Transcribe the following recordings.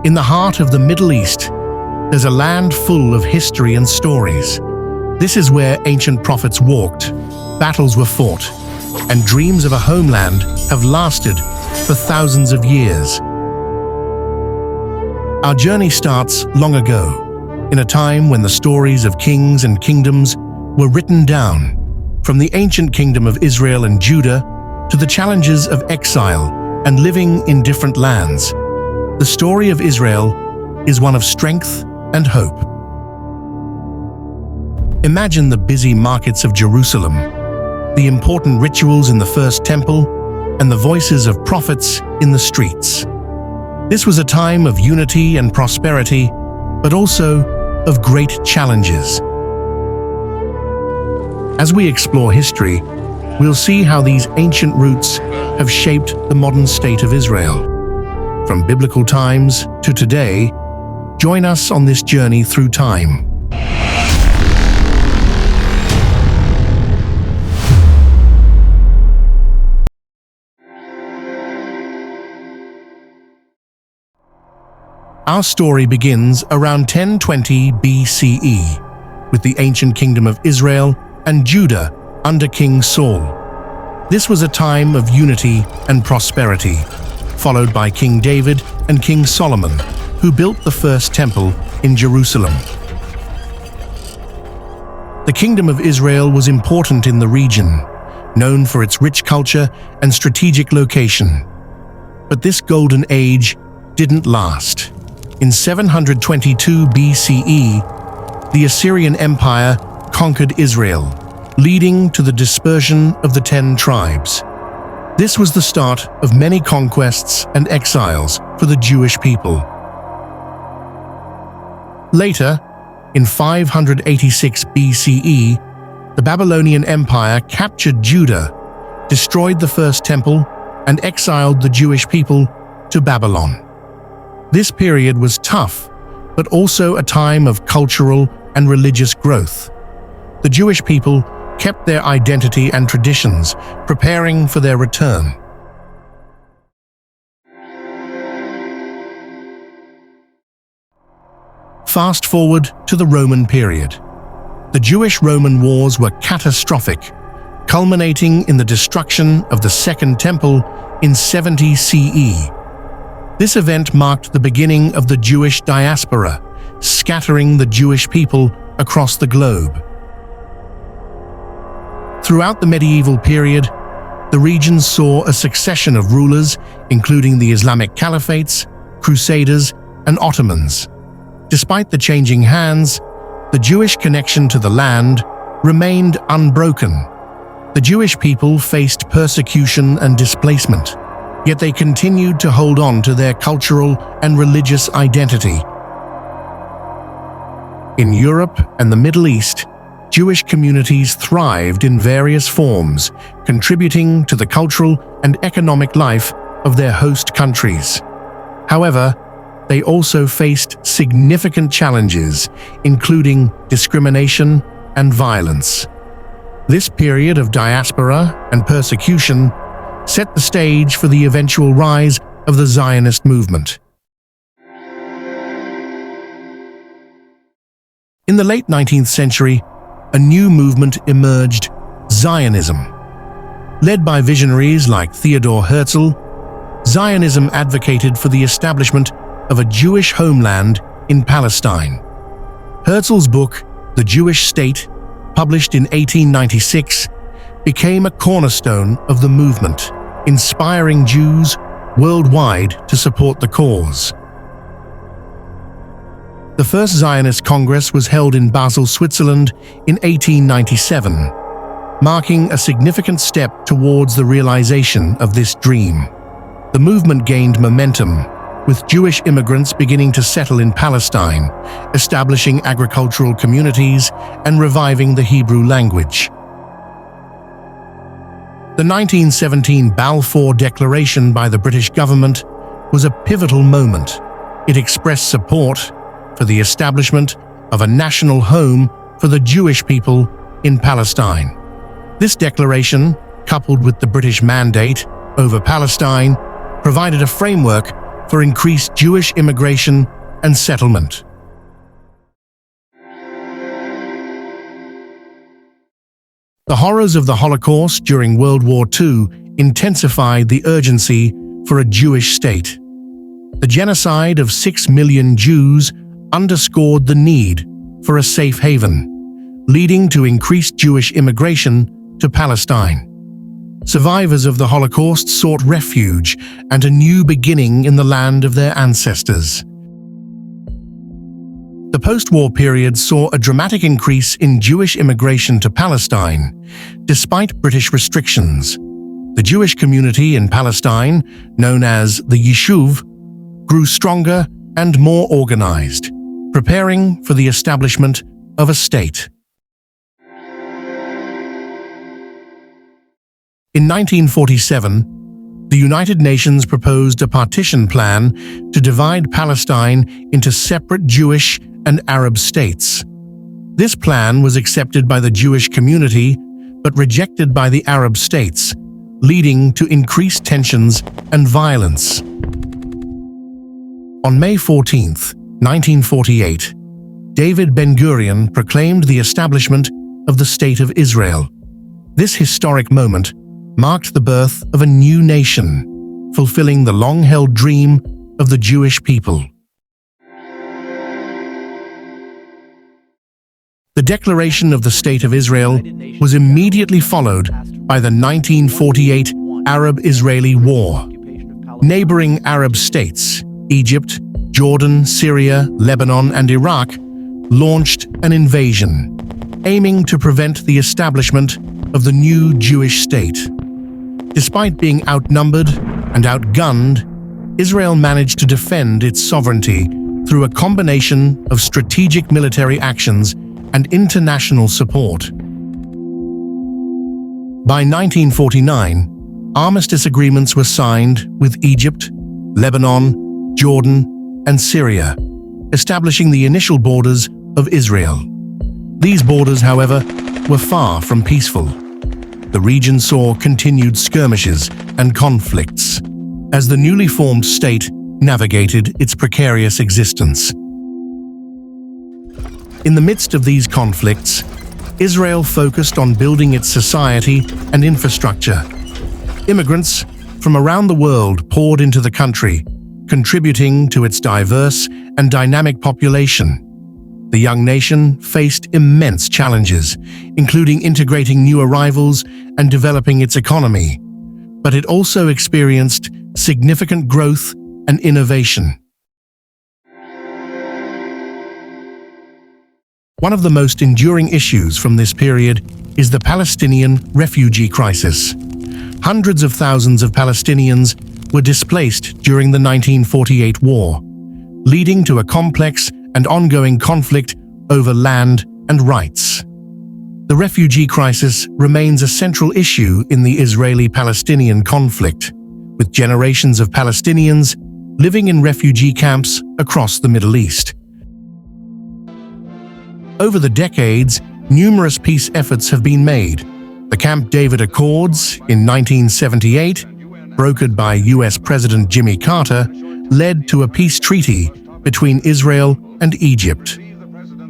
In the heart of the Middle East, there's a land full of history and stories. This is where ancient prophets walked, battles were fought, and dreams of a homeland have lasted for thousands of years. Our journey starts long ago, in a time when the stories of kings and kingdoms were written down, from the ancient kingdom of Israel and Judah to the challenges of exile and living in different lands. The story of Israel is one of strength and hope. Imagine the busy markets of Jerusalem, the important rituals in the first temple, and the voices of prophets in the streets. This was a time of unity and prosperity, but also of great challenges. As we explore history, we'll see how these ancient roots have shaped the modern state of Israel. From biblical times to today, join us on this journey through time. Our story begins around 1020 BCE with the ancient kingdom of Israel and Judah under King Saul. This was a time of unity and prosperity, followed by King David and King Solomon, who built the first temple in Jerusalem. The kingdom of Israel was important in the region, known for its rich culture and strategic location. But this golden age didn't last. In 722 BCE, the Assyrian Empire conquered Israel, leading to the dispersion of the 10 tribes. This was the start of many conquests and exiles for the Jewish people. Later, in 586 BCE, the Babylonian Empire captured Judah, destroyed the first temple, and exiled the Jewish people to Babylon. This period was tough, but also a time of cultural and religious growth. The Jewish people kept their identity and traditions, preparing for their return. Fast forward to the Roman period. The Jewish-Roman wars were catastrophic, culminating in the destruction of the Second Temple in 70 CE. This event marked the beginning of the Jewish Diaspora, scattering the Jewish people across the globe. Throughout the medieval period, the region saw a succession of rulers, including the Islamic Caliphates, Crusaders, and Ottomans. Despite the changing hands, the Jewish connection to the land remained unbroken. The Jewish people faced persecution and displacement, yet they continued to hold on to their cultural and religious identity. In Europe and the Middle East, Jewish communities thrived in various forms, contributing to the cultural and economic life of their host countries. However, they also faced significant challenges, including discrimination and violence. This period of diaspora and persecution set the stage for the eventual rise of the Zionist movement. In the late 19th century, a new movement emerged, Zionism. Led by visionaries like Theodor Herzl, Zionism advocated for the establishment of a Jewish homeland in Palestine. Herzl's book, The Jewish State, published in 1896, became a cornerstone of the movement, inspiring Jews worldwide to support the cause. The first Zionist Congress was held in Basel, Switzerland in 1897, marking a significant step towards the realization of this dream. The movement gained momentum, with Jewish immigrants beginning to settle in Palestine, establishing agricultural communities and reviving the Hebrew language. The 1917 Balfour Declaration by the British government was a pivotal moment. It expressed support for the establishment of a national home for the Jewish people in Palestine. This declaration, coupled with the British mandate over Palestine, provided a framework for increased Jewish immigration and settlement. The horrors of the Holocaust during World War II intensified the urgency for a Jewish state. The genocide of 6 million Jews underscored the need for a safe haven, leading to increased Jewish immigration to Palestine. Survivors of the Holocaust sought refuge and a new beginning in the land of their ancestors. The post-war period saw a dramatic increase in Jewish immigration to Palestine, despite British restrictions. The Jewish community in Palestine, known as the Yishuv, grew stronger and more organized, preparing for the establishment of a state. In 1947, the United Nations proposed a partition plan to divide Palestine into separate Jewish and Arab states. This plan was accepted by the Jewish community but rejected by the Arab states, leading to increased tensions and violence. On May 14, 1948, David Ben-Gurion proclaimed the establishment of the State of Israel. This historic moment marked the birth of a new nation, fulfilling the long-held dream of the Jewish people. The declaration of the State of Israel was immediately followed by the 1948 Arab-Israeli War. Neighboring Arab states, Egypt, Jordan, Syria, Lebanon, and Iraq, launched an invasion, aiming to prevent the establishment of the new Jewish state. Despite being outnumbered and outgunned, Israel managed to defend its sovereignty through a combination of strategic military actions and international support. By 1949, armistice agreements were signed with Egypt, Lebanon, Jordan, and Syria, establishing the initial borders of Israel. These borders, however, were far from peaceful. The region saw continued skirmishes and conflicts as the newly formed state navigated its precarious existence. In the midst of these conflicts, Israel focused on building its society and infrastructure. Immigrants from around the world poured into the country, contributing to its diverse and dynamic population. The young nation faced immense challenges, including integrating new arrivals and developing its economy, but it also experienced significant growth and innovation. One of the most enduring issues from this period is the Palestinian refugee crisis. Hundreds of thousands of Palestinians were displaced during the 1948 war, leading to a complex and ongoing conflict over land and rights. The refugee crisis remains a central issue in the Israeli-Palestinian conflict, with generations of Palestinians living in refugee camps across the Middle East. Over the decades, numerous peace efforts have been made. The Camp David Accords in 1978, brokered by U.S. President Jimmy Carter, led to a peace treaty between Israel and Egypt,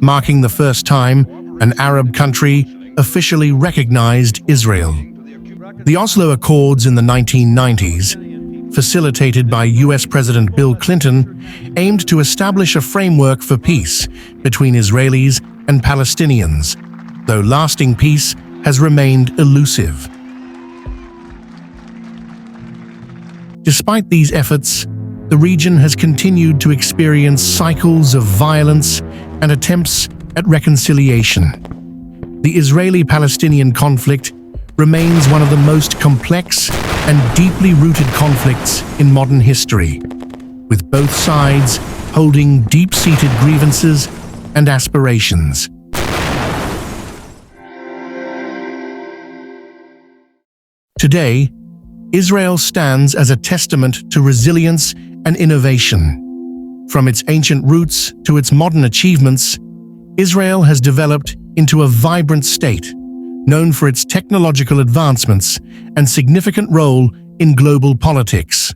marking the first time an Arab country officially recognized Israel. The Oslo Accords in the 1990s, facilitated by U.S. President Bill Clinton, aimed to establish a framework for peace between Israelis and Palestinians, though lasting peace has remained elusive. Despite these efforts, the region has continued to experience cycles of violence and attempts at reconciliation. The Israeli-Palestinian conflict remains one of the most complex and deeply rooted conflicts in modern history, with both sides holding deep-seated grievances and aspirations. Today, Israel stands as a testament to resilience and innovation. From its ancient roots to its modern achievements, Israel has developed into a vibrant state, known for its technological advancements and significant role in global politics.